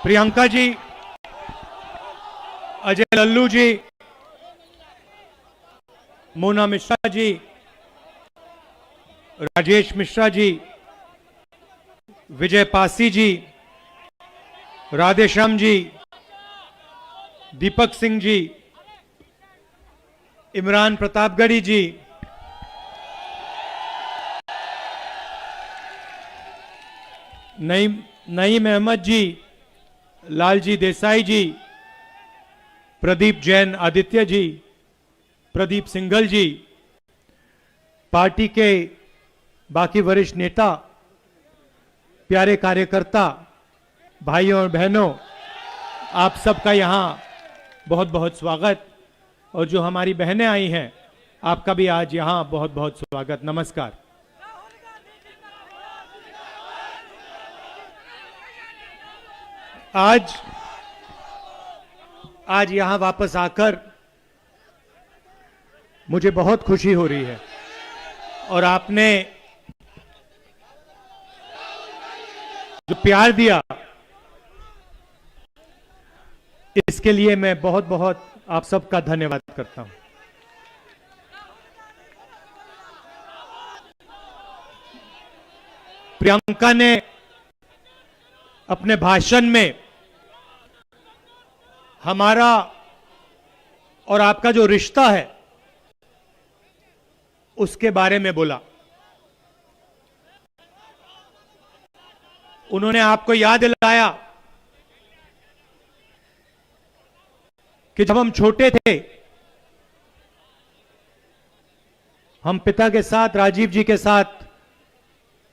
प्रियंका जी, अजय लल्लू जी, मोना मिश्रा जी, राजेश मिश्रा जी, विजय पासी जी, राधेश्याम जी, दीपक सिंह जी, इमरान प्रतापगढ़ी जी, नईम अहमद जी, लालजी देसाई जी, प्रदीप जैन आदित्य जी, प्रदीप सिंघल जी, party के बाकी वरिष्ठ नेता, प्यारे कार्यकर्ता, भाइयों और बहनों, आप सबका यहां बहुत बहुत स्वागत। और जो हमारी बहनें आई हैं, आपका भी आज यहां बहुत बहुत स्वागत। नमस्कार। आज यहां वापस आकर मुझे बहुत खुशी हो रही है और आपने जो प्यार दिया, इसके लिए मैं बहुत बहुत आप सबका धन्यवाद करता हूं। प्रियंका ने अपने भाषण में हमारा और आपका जो रिश्ता है उसके बारे में बोला। उन्होंने आपको याद दिलाया कि जब हम छोटे थे, हम पिता के साथ, राजीव जी के साथ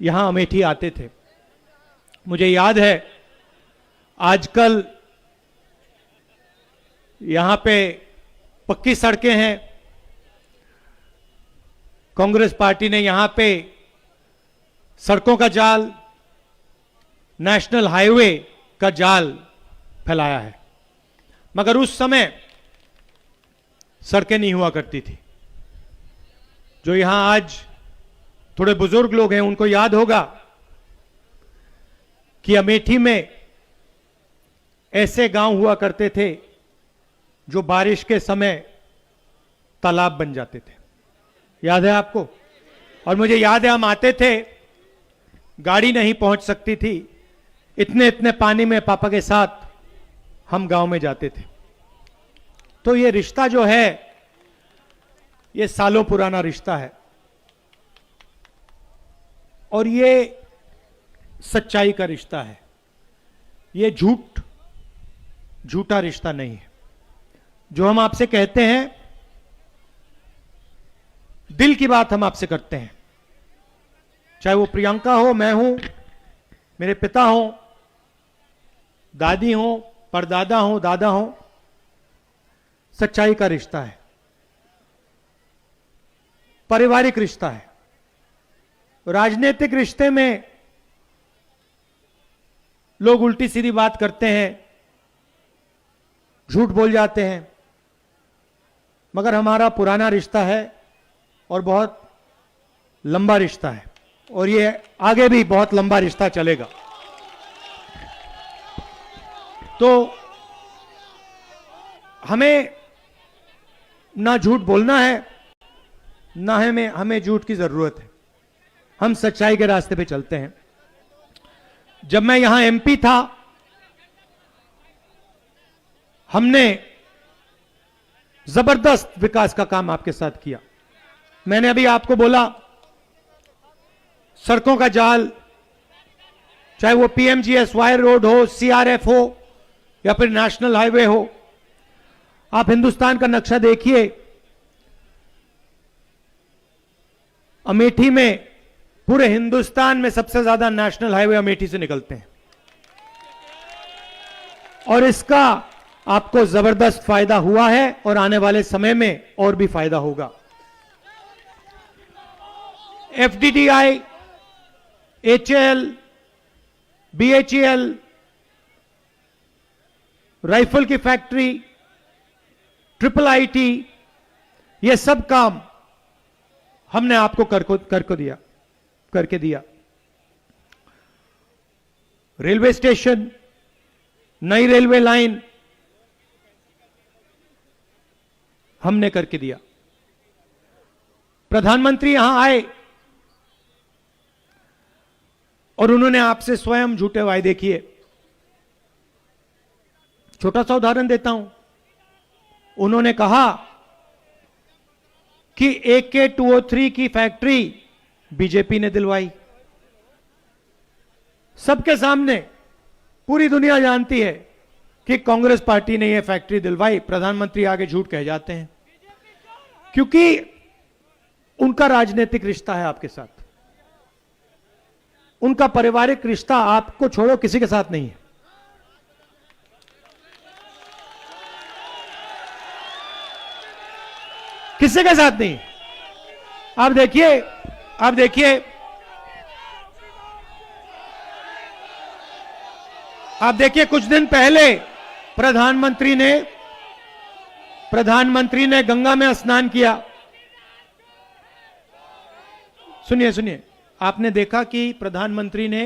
यहां अमेठी आते थे। मुझे याद है, आजकल यहां पे पक्की सड़कें हैं। कांग्रेस पार्टी ने यहां पे सड़कों का जाल, नेशनल हाईवे का जाल फैलाया है, मगर उस समय सड़कें नहीं हुआ करती थी। जो यहां आज थोड़े बुजुर्ग लोग हैं, उनको याद होगा कि अमेठी में ऐसे गांव हुआ करते थे जो बारिश के समय तालाब बन जाते थे। याद है आपको? और मुझे याद है, हम आते थे, गाड़ी नहीं पहुंच सकती थी, इतने इतने पानी में पापा के साथ हम गांव में जाते थे। तो ये रिश्ता जो है, ये सालों पुराना रिश्ता है और ये सच्चाई का रिश्ता है। ये झूठा रिश्ता नहीं है। जो हम आपसे कहते हैं, दिल की बात हम आपसे करते हैं। चाहे वो प्रियंका हो, मैं हूं, मेरे पिता हो, दादी हो, परदादा हो, दादा हो, सच्चाई का रिश्ता है, पारिवारिक रिश्ता है। राजनीतिक रिश्ते में लोग उल्टी सीधी बात करते हैं, झूठ बोल जाते हैं, मगर हमारा पुराना रिश्ता है और बहुत लंबा रिश्ता है और ये आगे भी बहुत लंबा रिश्ता चलेगा। तो हमें ना झूठ बोलना है, ना हमें झूठ की जरूरत है। हम सच्चाई के रास्ते पे चलते हैं। जब मैं यहां एमपी था, हमने जबरदस्त विकास का काम आपके साथ किया। मैंने अभी आपको बोला, सड़कों का जाल, चाहे वो पीएमजीएसवाई रोड हो, सीआरएफ हो या फिर नेशनल हाईवे हो। आप हिंदुस्तान का नक्शा देखिए, अमेठी में, पूरे हिंदुस्तान में सबसे ज्यादा नेशनल हाईवे अमेठी से निकलते हैं और इसका आपको जबरदस्त फायदा हुआ है और आने वाले समय में और भी फायदा होगा। एफडीडीआई, एचएएल, बीएचईएल, राइफल की फैक्ट्री, ट्रिपल आईटी, ये सब काम हमने आपको करके दिया। रेलवे स्टेशन, नई रेलवे लाइन हमने करके दिया। प्रधानमंत्री यहां आए और उन्होंने आपसे स्वयं झूठे वायदे किए। छोटा सा उदाहरण देता हूं। उन्होंने कहा कि AK-203 की फैक्ट्री बीजेपी ने दिलवाई। सबके सामने पूरी दुनिया जानती है कि कांग्रेस पार्टी ने यह फैक्ट्री दिलवाई। प्रधानमंत्री आगे झूठ कह जाते हैं क्योंकि उनका राजनीतिक रिश्ता है आपके साथ। उनका पारिवारिक रिश्ता आपको छोड़ो किसी के साथ नहीं है। किसी के साथ नहीं। आप देखिए, आप देखिए, आप देखिए, कुछ दिन पहले प्रधानमंत्री ने गंगा में स्नान किया। सुनिए सुनिए, आपने देखा कि प्रधानमंत्री ने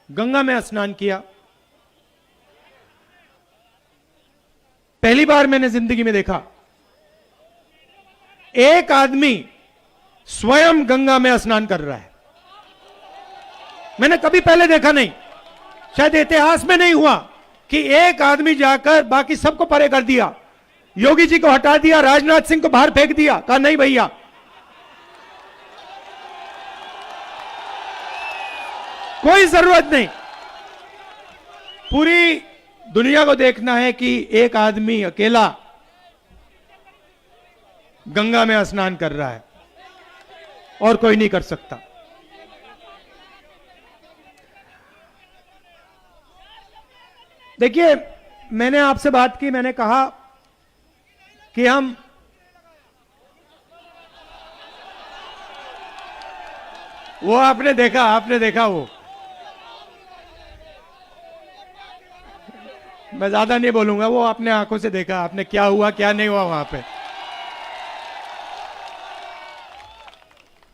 गंगा में स्नान किया। पहली बार मैंने जिंदगी में देखा एक आदमी स्वयं गंगा में स्नान कर रहा है। मैंने कभी पहले देखा नहीं, शायद इतिहास में नहीं हुआ कि एक आदमी जाकर बाकी सबको परे कर दिया। योगी जी को हटा दिया, राजनाथ सिंह को बाहर फेंक दिया, कहा नहीं भैया, कोई जरूरत नहीं। पूरी दुनिया को देखना है कि एक आदमी अकेला गंगा में स्नान कर रहा है और कोई नहीं कर सकता। देखिए, मैंने आपसे बात की, मैंने कहा कि हम वो आपने देखा वो, मैं ज्यादा नहीं बोलूंगा, वो अपने आंखों से देखा आपने क्या हुआ क्या नहीं हुआ वहां पे।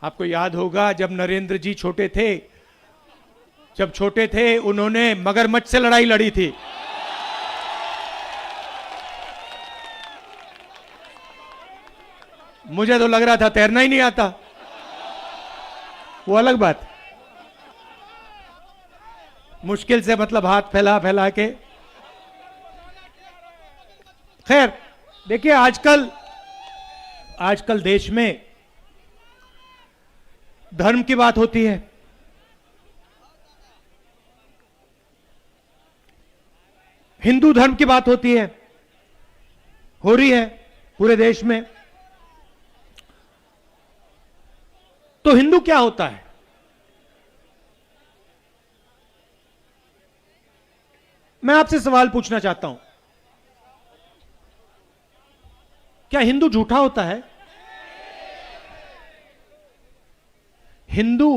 आपको याद होगा जब नरेंद्र जी छोटे थे, उन्होंने मगरमच्छ से लड़ाई लड़ी थी। मुझे तो लग रहा था तैरना ही नहीं आता, वो अलग बात। मुश्किल से मतलब हाथ फैला फैला के। खैर, देखिए आजकल देश में धर्म की बात होती है। हिंदू धर्म की बात होती है, हो रही है पूरे देश में। तो हिंदू क्या होता है? मैं आपसे सवाल पूछना चाहता हूं, क्या हिंदू झूठा होता है? हिंदू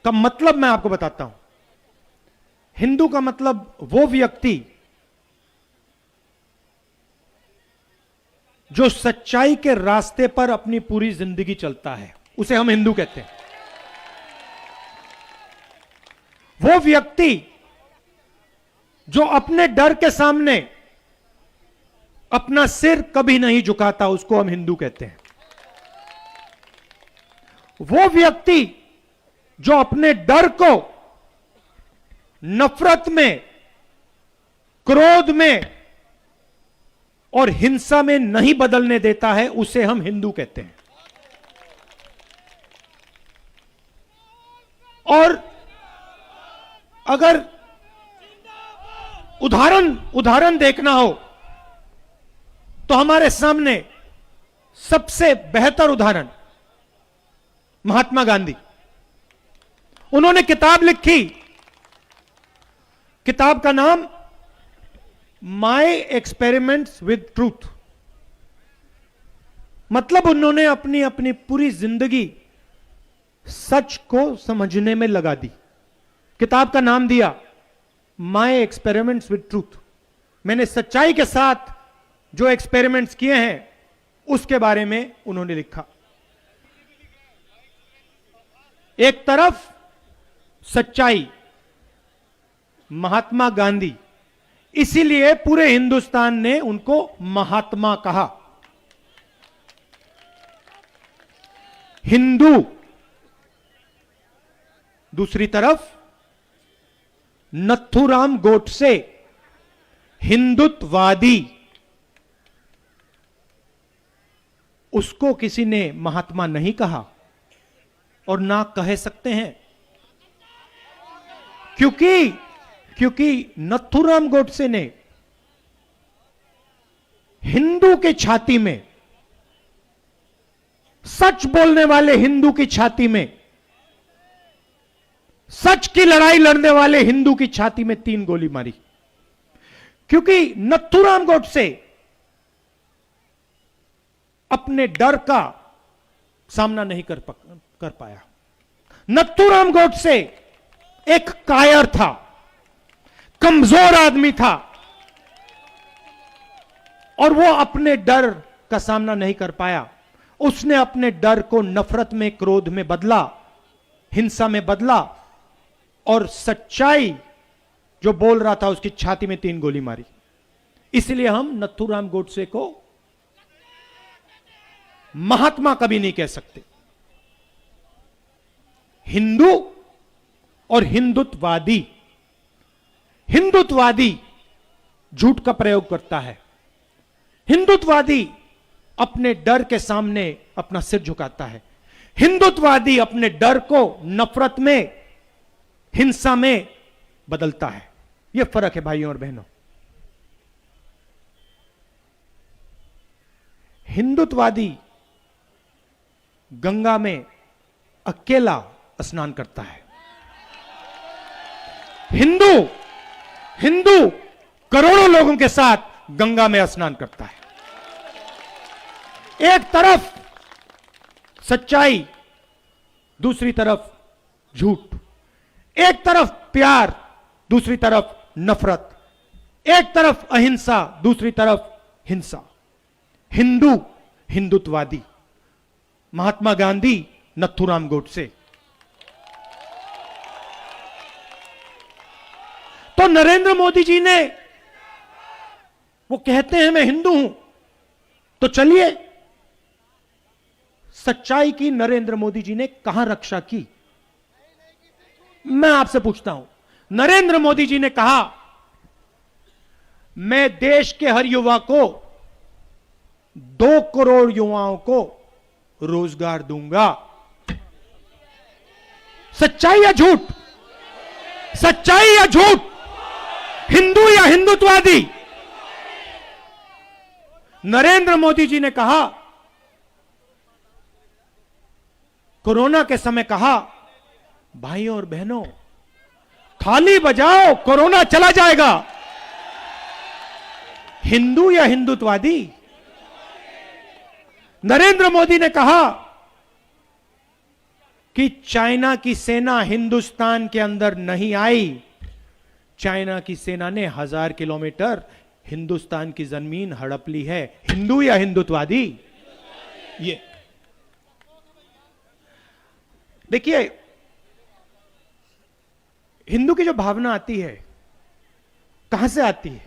का मतलब मैं आपको बताता हूं। हिंदू का मतलब वो व्यक्ति जो सच्चाई के रास्ते पर अपनी पूरी जिंदगी चलता है, उसे हम हिंदू कहते हैं। वो व्यक्ति जो अपने डर के सामने अपना सिर कभी नहीं झुकाता, उसको हम हिंदू कहते हैं। वो व्यक्ति जो अपने डर को नफरत में, क्रोध में और हिंसा में नहीं बदलने देता है, उसे हम हिंदू कहते हैं। और अगर उदाहरण देखना हो तो हमारे सामने सबसे बेहतर उदाहरण महात्मा गांधी। उन्होंने किताब लिखी, किताब का नाम माय एक्सपेरिमेंट्स विद ट्रूथ। मतलब उन्होंने अपनी अपनी पूरी जिंदगी सच को समझने में लगा दी। किताब का नाम दिया माय एक्सपेरिमेंट्स विद ट्रूथ। मैंने सच्चाई के साथ जो एक्सपेरिमेंट्स किए हैं उसके बारे में उन्होंने लिखा। एक तरफ सच्चाई, महात्मा गांधी, इसीलिए पूरे हिंदुस्तान ने उनको महात्मा कहा। हिंदू, दूसरी तरफ नथुराम गोडसे हिंदुत्ववादी, उसको किसी ने महात्मा नहीं कहा और ना कह सकते हैं, क्योंकि नथुराम गोडसे ने हिंदू की छाती में, सच बोलने वाले हिंदू की छाती में, सच की लड़ाई लड़ने वाले हिंदू की छाती में 3 गोली मारी। क्योंकि नथुराम गोडसे अपने डर का सामना नहीं कर पाया। नथुराम गोडसे एक कायर था, कमजोर आदमी था, और वो अपने डर का सामना नहीं कर पाया। उसने अपने डर को नफरत में, क्रोध में बदला, हिंसा में बदला, और सच्चाई जो बोल रहा था उसकी छाती में 3 गोली मारी। इसलिए हम नथुराम गोडसे को महात्मा कभी नहीं कह सकते। हिंदू और हिंदुत्ववादी, हिंदुत्ववादी झूठ का प्रयोग करता है। हिंदुत्ववादी अपने डर के सामने अपना सिर झुकाता है। हिंदुत्ववादी अपने डर को नफरत में, हिंसा में बदलता है। यह फर्क है भाइयों और बहनों। हिंदुत्ववादी गंगा में अकेला स्नान करता है। हिंदू करोड़ों लोगों के साथ गंगा में स्नान करता है। एक तरफ सच्चाई, दूसरी तरफ झूठ। एक तरफ प्यार, दूसरी तरफ नफरत। एक तरफ अहिंसा, दूसरी तरफ हिंसा। हिंदू हिंदुत्ववादी, महात्मा गांधी, नथुराम गोडसे। तो नरेंद्र मोदी जी ने, वो कहते हैं मैं हिंदू हूं, तो चलिए सच्चाई की नरेंद्र मोदी जी ने कहां रक्षा की? मैं आपसे पूछता हूं। नरेंद्र मोदी जी ने कहा मैं देश के हर युवा को, 2 करोड़ युवाओं को रोजगार दूंगा। सच्चाई या झूठ? सच्चाई या झूठ? हिंदू या हिंदुत्ववादी? नरेंद्र मोदी जी ने कहा, कोरोना के समय कहा, भाइयों और बहनों थाली बजाओ, कोरोना चला जाएगा। हिंदू या हिंदुत्ववादी? नरेंद्र मोदी ने कहा कि चाइना की सेना हिंदुस्तान के अंदर नहीं आई, चाइना की सेना ने 1000 किलोमीटर हिंदुस्तान की जमीन हड़प ली है। हिंदू या हिंदुत्ववादी? ये देखिए, हिंदू की जो भावना आती है कहां से आती है?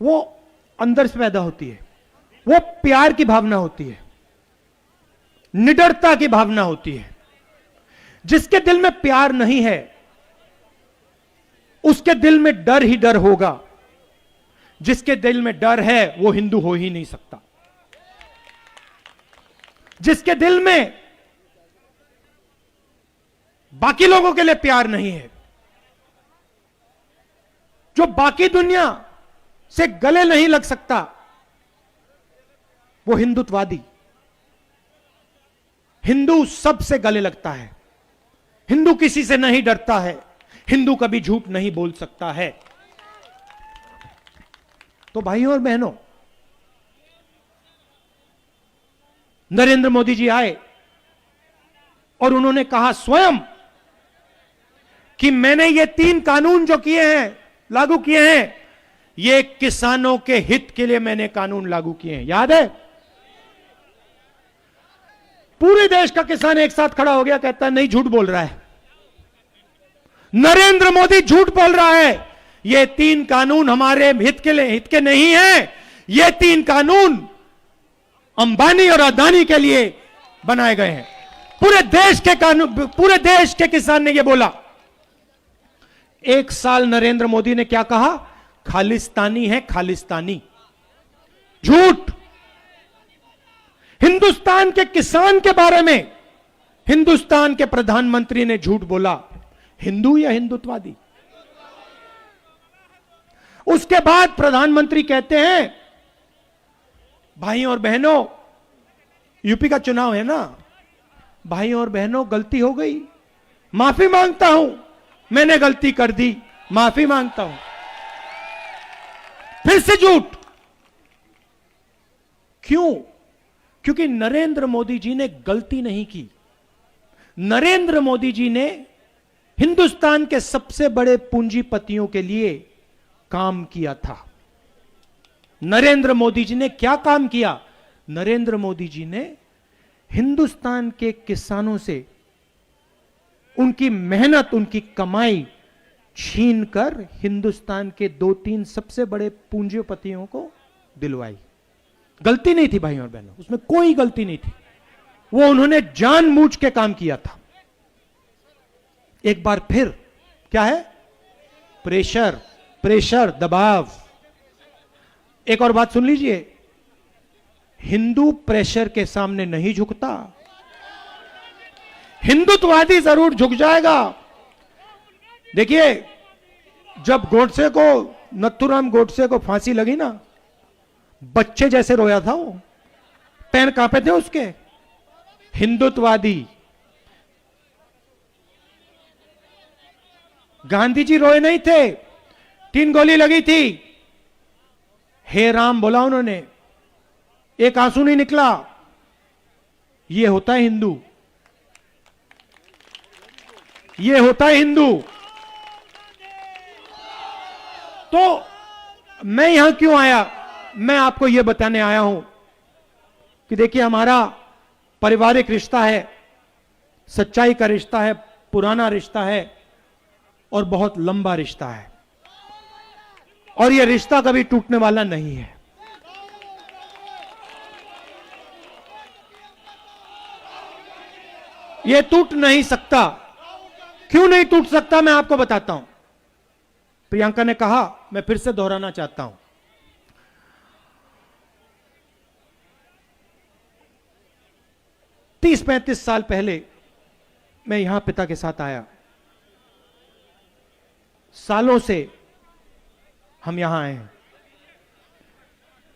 वो अंदर से पैदा होती है। वो प्यार की भावना होती है, निडरता की भावना होती है। जिसके दिल में प्यार नहीं है उसके दिल में डर ही डर होगा। जिसके दिल में डर है वो हिंदू हो ही नहीं सकता। जिसके दिल में बाकी लोगों के लिए प्यार नहीं है, जो बाकी दुनिया से गले नहीं लग सकता, वो हिंदुत्ववादी। हिंदू सबसे गले लगता है। हिंदू किसी से नहीं डरता है। हिंदू कभी झूठ नहीं बोल सकता है। तो भाइयों और बहनों, नरेंद्र मोदी जी आए और उन्होंने कहा स्वयं कि मैंने ये 3 कानून जो किए हैं, लागू किए हैं, ये किसानों के हित के लिए मैंने कानून लागू किए हैं। याद है? पूरे देश का किसान एक साथ खड़ा हो गया, कहता है नहीं, झूठ बोल रहा है। नरेंद्र मोदी झूठ बोल रहा है। ये 3 कानून हमारे हित के नहीं है। ये 3 कानून अंबानी और अदानी के लिए बनाए गए हैं। पूरे देश के कानून, पूरे देश के किसान ने यह बोला। 1 साल नरेंद्र मोदी ने क्या कहा? खालिस्तानी है, खालिस्तानी। झूठ। हिंदुस्तान के किसान के बारे में हिंदुस्तान के प्रधानमंत्री ने झूठ बोला। हिंदू या हिंदुत्ववादी? उसके बाद प्रधानमंत्री कहते हैं, भाइयों और बहनों, यूपी का चुनाव है ना, भाइयों और बहनों, गलती हो गई, माफी मांगता हूं, मैंने गलती कर दी, माफी मांगता हूं। फिर से झूठ। क्यों? क्योंकि नरेंद्र मोदी जी ने गलती नहीं की। नरेंद्र मोदी जी ने हिंदुस्तान के सबसे बड़े पूंजीपतियों के लिए काम किया था। नरेंद्र मोदी जी ने क्या काम किया? नरेंद्र मोदी जी ने हिंदुस्तान के किसानों से उनकी मेहनत, उनकी कमाई छीनकर हिंदुस्तान के 2-3 सबसे बड़े पूंजीपतियों को दिलवाई। गलती नहीं थी भाइयों और बहनों, उसमें कोई गलती नहीं थी। वो उन्होंने जानबूझ के काम किया था। एक बार फिर क्या है? प्रेशर, प्रेशर, दबाव। एक और बात सुन लीजिए, हिंदू प्रेशर के सामने नहीं झुकता। हिंदुत्ववादी जरूर झुक जाएगा। देखिए, जब गोडसे को, नथुराम गोडसे को फांसी लगी ना, बच्चे जैसे रोया था वो, पैर कांपे थे उसके। हिंदुत्ववादी गांधी जी रोए नहीं थे, 3 गोली लगी थी, हे राम बोला उन्होंने, एक आंसू नहीं निकला। ये होता है हिंदू, ये होता है हिंदू। तो मैं यहां क्यों आया? मैं आपको यह बताने आया हूं कि देखिए, हमारा पारिवारिक रिश्ता है, सच्चाई का रिश्ता है, पुराना रिश्ता है और बहुत लंबा रिश्ता है, और यह रिश्ता कभी टूटने वाला नहीं है। यह टूट नहीं सकता। क्यों नहीं टूट सकता? मैं आपको बताता हूं। प्रियंका ने कहा, मैं फिर से दोहराना चाहता हूं, 30-35 साल पहले मैं यहां पिता के साथ आया। सालों से हम यहां आए हैं।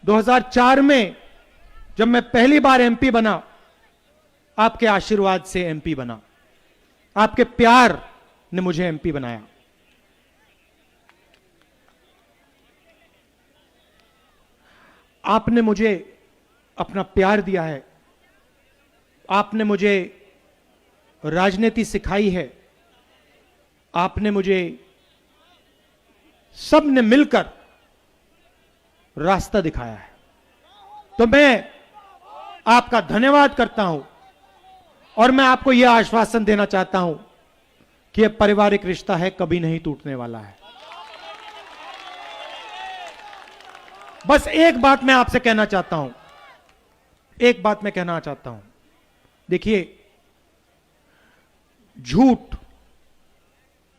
2004 में जब मैं पहली बार एमपी बना, आपके आशीर्वाद से एमपी बना, आपके प्यार ने मुझे एमपी बनाया। आपने मुझे अपना प्यार दिया है, आपने मुझे राजनीति सिखाई है, आपने मुझे, सब ने मिलकर रास्ता दिखाया है। तो मैं आपका धन्यवाद करता हूं और मैं आपको यह आश्वासन देना चाहता हूं कि यह पारिवारिक रिश्ता है, कभी नहीं टूटने वाला है। बस एक बात मैं आपसे कहना चाहता हूं, एक बात मैं कहना चाहता हूं। देखिए, झूठ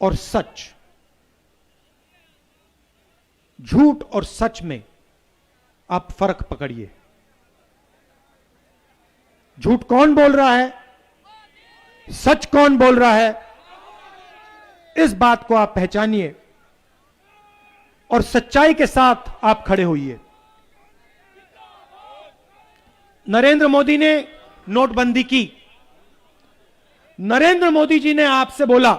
और सच, झूठ और सच में आप फर्क पकड़िए। झूठ कौन बोल रहा है, सच कौन बोल रहा है, इस बात को आप पहचानिए और सच्चाई के साथ आप खड़े होइए। नरेंद्र मोदी ने नोटबंदी की। नरेंद्र मोदी जी ने आपसे बोला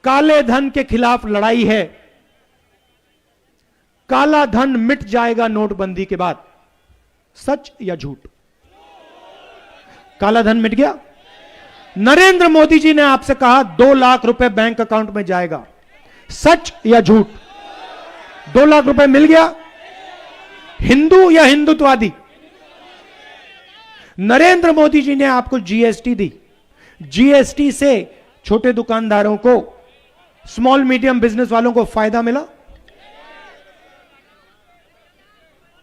काले धन के खिलाफ लड़ाई है, काला धन मिट जाएगा नोटबंदी के बाद। सच या झूठ? काला धन मिट गया। नरेंद्र मोदी जी ने आपसे कहा 2 लाख रुपए बैंक अकाउंट में जाएगा। सच या झूठ? 2 लाख रुपए मिल गया। हिंदू या हिंदुत्ववादी? नरेंद्र मोदी जी ने आपको जीएसटी दी। जीएसटी से छोटे दुकानदारों को स्मॉल मीडियम बिजनेस वालों को फायदा मिला,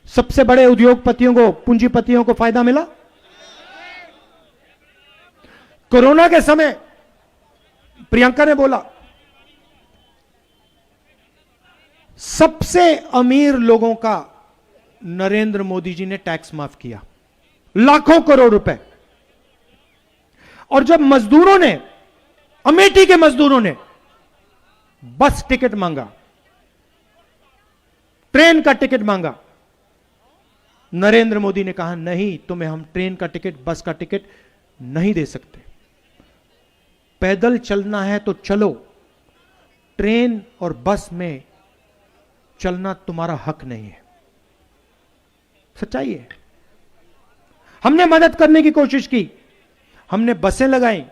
सबसे बड़े उद्योगपतियों को, पूंजीपतियों को फायदा मिला। कोरोना के समय प्रियंका ने बोला सबसे अमीर लोगों का नरेंद्र मोदी जी ने टैक्स माफ किया, लाखों करोड़ रुपए। और जब मजदूरों ने, अमेठी के मजदूरों ने बस टिकट मांगा, ट्रेन का टिकट मांगा, नरेंद्र मोदी ने कहा नहीं, तुम्हें हम ट्रेन का टिकट, बस का टिकट नहीं दे सकते। पैदल चलना है तो चलो, ट्रेन और बस में चलना तुम्हारा हक नहीं है। सच्चाई है। हमने मदद करने की कोशिश की, हमने बसें लगाई,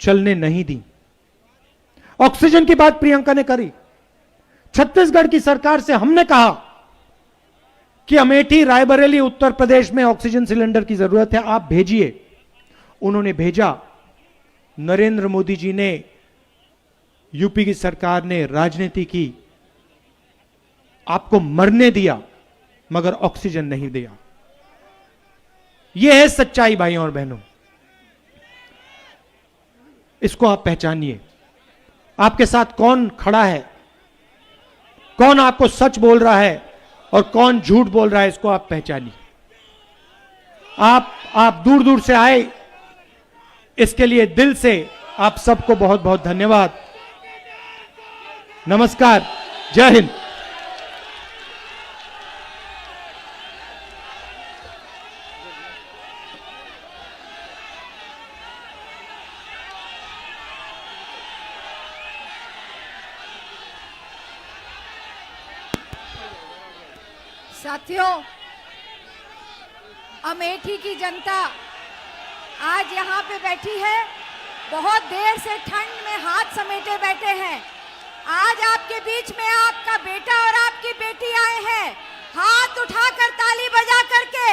चलने नहीं दी। ऑक्सीजन की बात प्रियंका ने करी। छत्तीसगढ़ की सरकार से हमने कहा कि अमेठी, रायबरेली, उत्तर प्रदेश में ऑक्सीजन सिलेंडर की जरूरत है, आप भेजिए। उन्होंने भेजा। नरेंद्र मोदी जी ने, यूपी की सरकार ने राजनीति की, आपको मरने दिया मगर ऑक्सीजन नहीं दिया। यह है सच्चाई भाइयों और बहनों, इसको आप पहचानिए। आपके साथ कौन खड़ा है, कौन आपको सच बोल रहा है और कौन झूठ बोल रहा है, इसको आप पहचानिए। आप दूर दूर से आए, इसके लिए दिल से आप सबको बहुत बहुत धन्यवाद। नमस्कार, जय हिंद। साथियों, अमेठी की जनता आज यहाँ पे बैठी है, बहुत देर से ठंड में हाथ समेटे बैठे हैं। आज आपके बीच में आपका बेटा और आपकी बेटी आए हैं। हाथ उठाकर, ताली बजा करके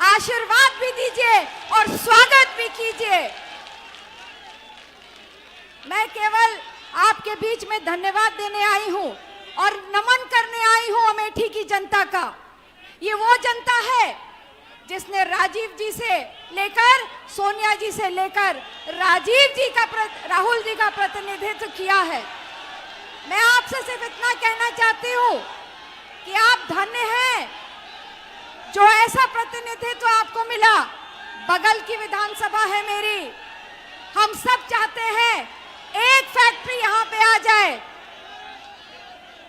आशीर्वाद भी दीजिए और स्वागत भी कीजिए। मैं केवल आपके बीच में धन्यवाद देने आई हूँ और नमन करने आई हूँ अमेठी की जनता का। ये वो जनता है जिसने राजीव जी से लेकर, सोनिया जी से लेकर राहुल जी का प्रतिनिधित्व किया है। मैं आपसे सिर्फ इतना कहना चाहती हूँ कि आप धन्य हैं जो ऐसा प्रतिनिधित्व आपको मिला। बगल की विधानसभा है मेरी, हम सब चाहते हैं एक फैक्ट्री यहाँ पे आ जाए,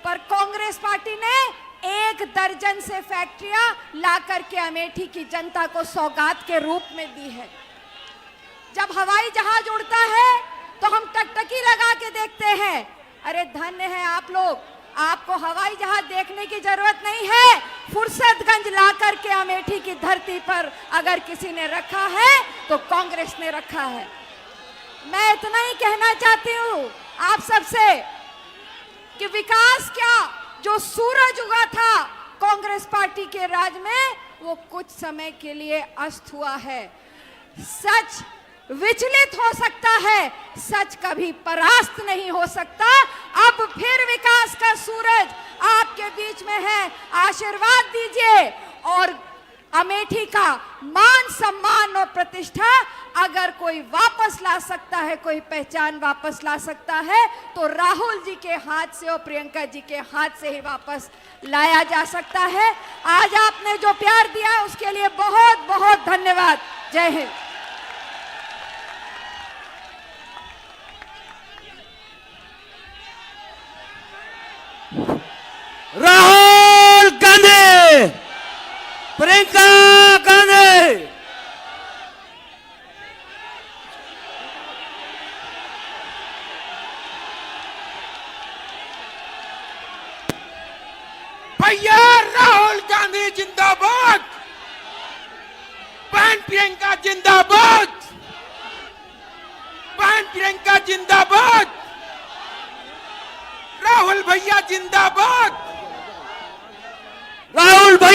पर कांग्रेस पार्टी ने 1 दर्जन से फैक्ट्रियां ला करके अमेठी की जनता को सौगात के रूप में दी है। जब हवाई जहाज उड़ता है तो हम टकटकी लगा के देखते हैं। अरे धन्य है आप लोग, आपको हवाई जहाज देखने की जरूरत नहीं है। फुर्सतगंज ला करके अमेठी की धरती पर अगर किसी ने रखा है तो कांग्रेस ने रखा है। मैं इतना ही कहना चाहती हूँ आप सबसे कि विकास क्या, जो सूरज उगा था कांग्रेस पार्टी के राज में, वो कुछ समय के लिए अस्त हुआ है। सच विचलित हो सकता है, सच कभी परास्त नहीं हो सकता। अब फिर विकास का सूरज आपके बीच में है, आशीर्वाद दीजिए। और अमेठी का मान, सम्मान और प्रतिष्ठा अगर कोई वापस ला सकता है, कोई पहचान वापस ला सकता है, तो राहुल जी के हाथ से और प्रियंका जी के हाथ से ही वापस लाया जा सकता है। आज आपने जो प्यार दिया उसके लिए बहुत बहुत धन्यवाद। जय हिंद। राहुल गांधी, प्रियंका गांधी, भैया राहुल गांधी जिंदाबाद, बहन प्रियंका जिंदाबाद, बहन प्रियंका जिंदाबाद, राहुल भैया जिंदाबाद, राहुल भाई